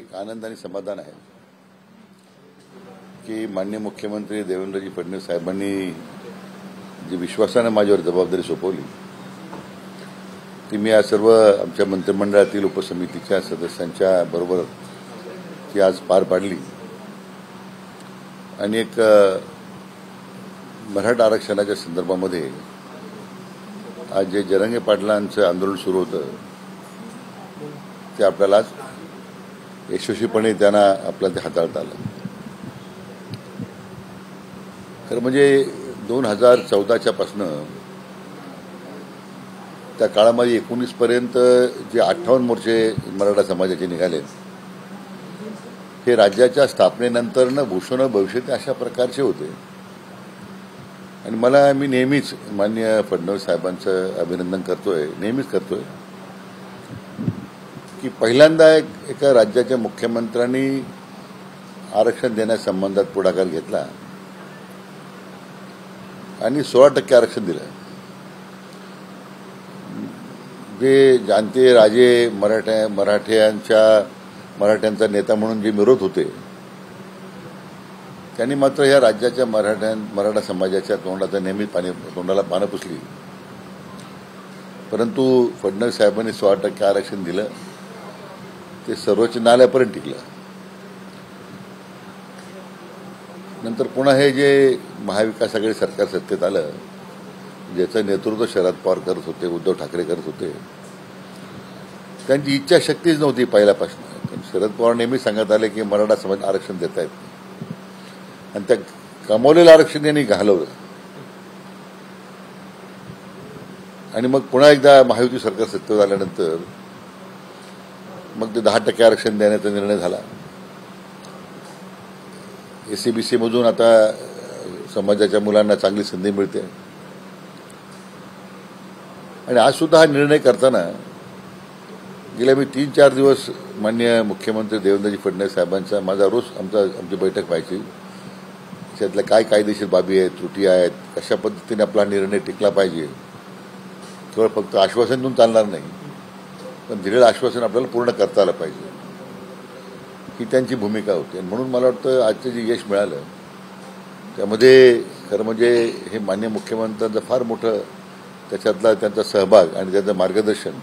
एक आनंद आणि समाधान आहे की माननीय मुख्यमंत्री देवेंद्रजी फडणवीस साहेबांनी जी विश्वासाने माझ्यावर जबाबदारी सोपवली ती मी आज सर्व आमच्या मंत्रिमंडळातील उपसमितीच्या सदस्यांच्या बरोबर ती आज पार पाडली आणि एक मराठा आरक्षणाच्या संदर्भामध्ये आज जे जरांगे पाटलांचं आंदोलन सुरू होतं ते आपल्याला आज यशस्वीपणे त्यांना आपल्याला ते हाताळता आलं. खरं म्हणजे 2014च्या पासनं त्या काळामध्ये 19 पर्यंत जे 58 मोर्चे मराठा समाजाचे निघाले हे राज्याच्या स्थापनेनंतर भूषण भविष्य अशा प्रकारचे होते आणि मी नेहमीच माननीय फडणवीस साहेबांचं अभिनंदन करतोय, नेहमीच करतोय की पहिल्यांदा एका राज्याच्या मुख्यमंत्र्यांनी आरक्षण देण्यासंबंधात पुढाकार घेतला आणि 16% आरक्षण दिलं. जे जाणते राजे मराठ्यांचा नेता म्हणून जे मिरवत होते त्यांनी मात्र या राज्याच्या मराठा समाजाच्या तोंडाला पानं पुसली. परंतु फडणवीस साहेबांनी 16% आरक्षण दिलं ते सर्वोच्च न्यायालयापर्यंत टिकलं. नंतर पुन्हा हे जे महाविकास आघाडी सरकार सत्तेत आलं ज्याचं नेतृत्व शरद पवार करत होते, उद्धव ठाकरे करत होते, त्यांची इच्छाशक्तीच नव्हती पहिल्यापासून. शरद पवार नेहमी सांगत आले की मराठा समाज आरक्षण देत आहेत आणि त्या कमावलेलं आरक्षण यांनी घालवलं आणि मग पुन्हा एकदा महायुती सरकार सत्तेवर आल्यानंतर मग ते 10% आरक्षण देण्याचा निर्णय झाला. एससीबीसी मधून आता समाजाच्या मुलांना चांगली संधी मिळते आणि आज सुद्धा हा निर्णय करताना गेल्या मी 3-4 दिवस माननीय मुख्यमंत्री देवेंद्रजी फडणवीस साहेबांचा माझा रोज आमची बैठक व्हायची. त्यातल्या काय कायदेशीर बाबी आहेत, त्रुटी आहेत, कशा पद्धतीने आपला निर्णय टिकला पाहिजे. केवळ फक्त आश्वासन देऊन चालणार नाही पण दिलेलं आश्वासन आपल्याला पूर्ण करता आलं पाहिजे ही त्यांची भूमिका होती. आणि म्हणून मला वाटतं आजचं जे यश मिळालं त्यामध्ये खरं म्हणजे हे माननीय मुख्यमंत्र्यांचं फार मोठं त्याच्यातला त्यांचा सहभाग आणि त्यांचं मार्गदर्शन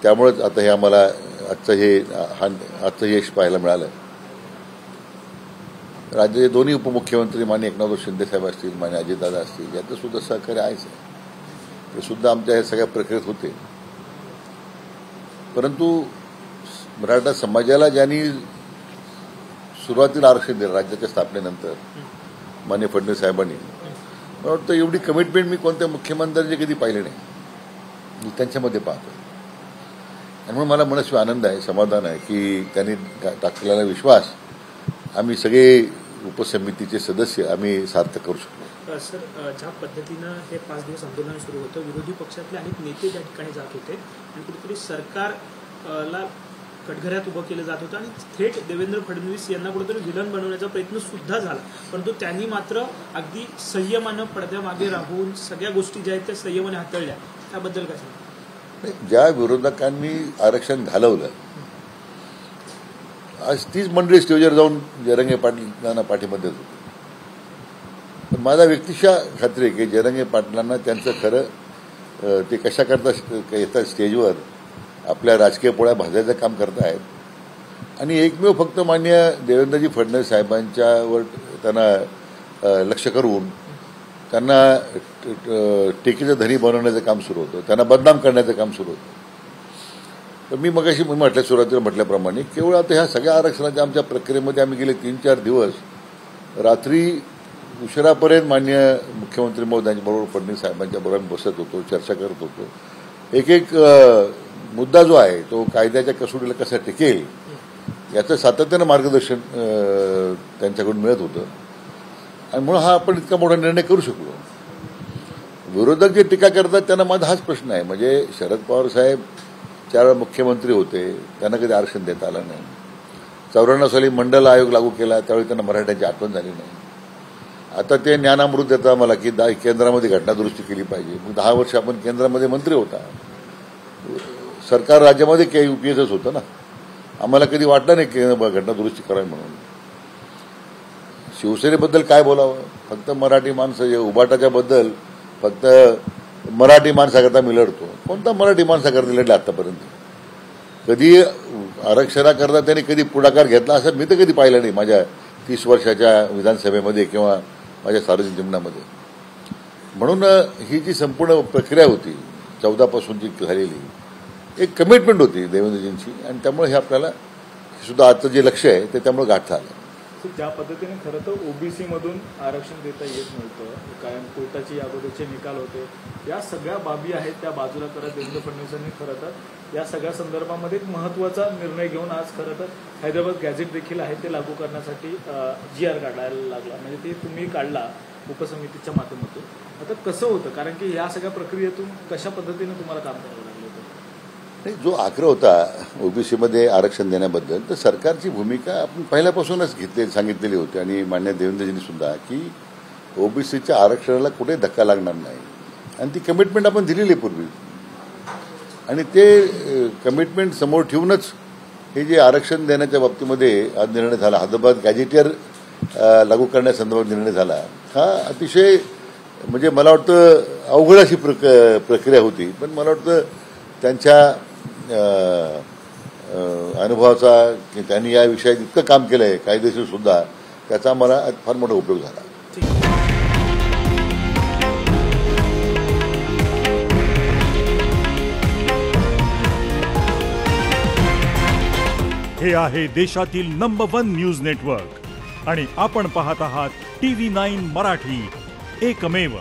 त्यामुळेच आता हे आम्हाला आजचं यश पाहायला मिळालं. राज्याचे दोन्ही उपमुख्यमंत्री माननीय एकनाथ शिंदे साहेब असतील, माननीय अजितदादा असतील याचं सुद्धा सहकार्य आहेच. ते सुद्धा आमच्या या सगळ्या प्रक्रियेत होते. परंतु मराठा समाजाला ज्यांनी सुरुवातीला आरक्षण दिलं राज्याच्या स्थापनेनंतर माननीय फडणवीस साहेबांनी, मला वाटतं एवढी कमिटमेंट मी कोणत्या मुख्यमंत्र्यांची कधी पाहिली नाही. मी त्यांच्यामध्ये पाहतो आणि म्हणून मला मनस्वी आनंद आहे, समाधान आहे की त्यांनी टाकलेला विश्वास आम्ही सगळे उपसमितीचे सदस्य आम्ही सार्थक करू शकतो. सर, ज्या पद्धतीनं हे 5 दिवस आंदोलन सुरू होतं, विरोधी पक्षातले अनेक नेते त्या ठिकाणी जात होते आणि कुठेतरी सरकारला कटघऱ्यात उभं केलं जात होतं आणि थेट देवेंद्र फडणवीस यांना कुठेतरी विलन बनवण्याचा प्रयत्न सुद्धा झाला. परंतु त्यांनी मात्र अगदी संयमानं पडद्यामागे राहून सगळ्या गोष्टी ज्या आहेत त्या संयमाने हाताळल्या. त्याबद्दल काय सांगा? ज्या विरोधकांनी आरक्षण घालवलं आज तीच मंडळी स्टेजवर जाऊन जरांगे पाटलांना पाठिंबा देत होती. पण माझा व्यक्तिशः खात्री आहे की जरांगे पाटलांना त्यांचं खरं ते कशा करता येतात स्टेजवर आपल्या राजकीय पोळ्या भाजायचं काम करतायत आणि एकमेव फक्त माननीय देवेंद्रजी फडणवीस साहेबांच्यावर त्यांना लक्ष करून त्यांना टीकेचं धनी बनवण्याचं काम सुरू होतं, त्यांना बदनाम करण्याचं काम सुरू होतं. तर मी मगाशी सुरुवातीला म्हटल्याप्रमाणे केवळ आता ह्या सगळ्या आरक्षणाच्या आमच्या प्रक्रियेमध्ये आम्ही गेले 3-4 दिवस रात्री उशिरापर्यंत माननीय मुख्यमंत्री महोदयांच्याबरोबर फडणवीस साहेबांच्या बरोबर आम्ही बसत होतो, चर्चा करत होतो. एक मुद्दा जो आहे तो कायद्याच्या कसोटीला कसा टिकेल याचं सातत्यानं मार्गदर्शन त्यांच्याकडून मिळत होतं आणि म्हणून हा आपण इतका मोठा निर्णय करू शकलो. विरोधक जे टीका करतात त्यांना माझा हाच प्रश्न आहे, म्हणजे शरद पवार साहेब 4 वेळा मुख्यमंत्री होते, त्यांना कधी आरक्षण देता आलं नाही. 94 साली मंडल आयोग लागू केला त्यावेळी त्यांना मराठ्यांची आठवण झाली नाही. आता ते ज्ञानामृत देतात मला की केंद्रामध्ये घटना दुरुस्ती केली पाहिजे. मग 10 वर्ष आपण केंद्रामध्ये मंत्री होता, सरकार राज्यामध्ये यूपीएसच होतं ना. आम्हाला कधी वाटलं नाही की घटना दुरुस्ती करावी म्हणून. शिवसेनेबद्दल काय बोलावं, फक्त मराठी माणसं उभाटाच्या बद्दल फक्त मराठी माणसाकरता मी लढतो. कोणता मराठी माणसाकरता लढला आतापर्यंत? कधी आरक्षणाकरता त्यांनी कधी पुढाकार घेतला असं मी तर कधी पाहिलं नाही माझ्या 30 वर्षाच्या विधानसभेमध्ये किंवा माझ्या सार्वजनिक जीवनामध्ये. म्हणून ही जी संपूर्ण प्रक्रिया होती 14 पासूनची झालेली एक कमिटमेंट होती देवेंद्रजींची, आणि त्यामुळे हे आपल्याला सुद्धा आजचं जे लक्ष्य आहे ते त्यामुळे गाठ झालं. ज्या पद्धतीने खरं तर ओबीसी मधून आरक्षण देता येत नव्हतं, कायम कोर्टाचे याबाबतचे निकाल होते, या सगळ्या बाबी आहेत त्या बाजूला करत देवेंद्र फडणवीसांनी खरं तर या सगळ्या संदर्भामध्ये एक महत्त्वाचा निर्णय घेऊन आज खरं तर हैदराबाद गॅझेट देखील आहे ते लागू करण्यासाठी GR काढायला लागला. म्हणजे ते तुम्ही काढला उपसमितीच्या माध्यमातून. आता कसं होतं, कारण की या सगळ्या प्रक्रियेतून कशा पद्धतीने तुम्हाला काम करावं लागलं होतं? नाही, जो आग्रह होता ओबीसीमध्ये आरक्षण देण्याबद्दल, तर सरकारची भूमिका आपण पहिल्यापासूनच सांगितलेली होती, आणि मान्य देवेंद्रजींनी सुद्धा की ओबीसीच्या आरक्षणाला कुठे धक्का लागणार नाही, आणि ती कमिटमेंट आपण दिलेली पूर्वी, आणि ते कमिटमेंट समोर ठेवूनच हे जे आरक्षण देण्याच्या बाबतीमध्ये आज निर्णय झाला, हैदराबाद गॅझेटियर लागू करण्यासंदर्भात निर्णय झाला. हा अतिशय म्हणजे मला वाटतं अवघड अशी प्रक्रिया होती, पण मला वाटतं त्यांच्या अनुभवाचा की त्यांनी या विषयात इतकं काम केलं आहे कायदेशीर सुद्धा, त्याचा मला फार मोठा उपयोग झाला. हे आहे देशातील नंबर 1 न्यूज नेटवर्क, आणि आपण पाहत आहात TV9 मराठी, एकमेव.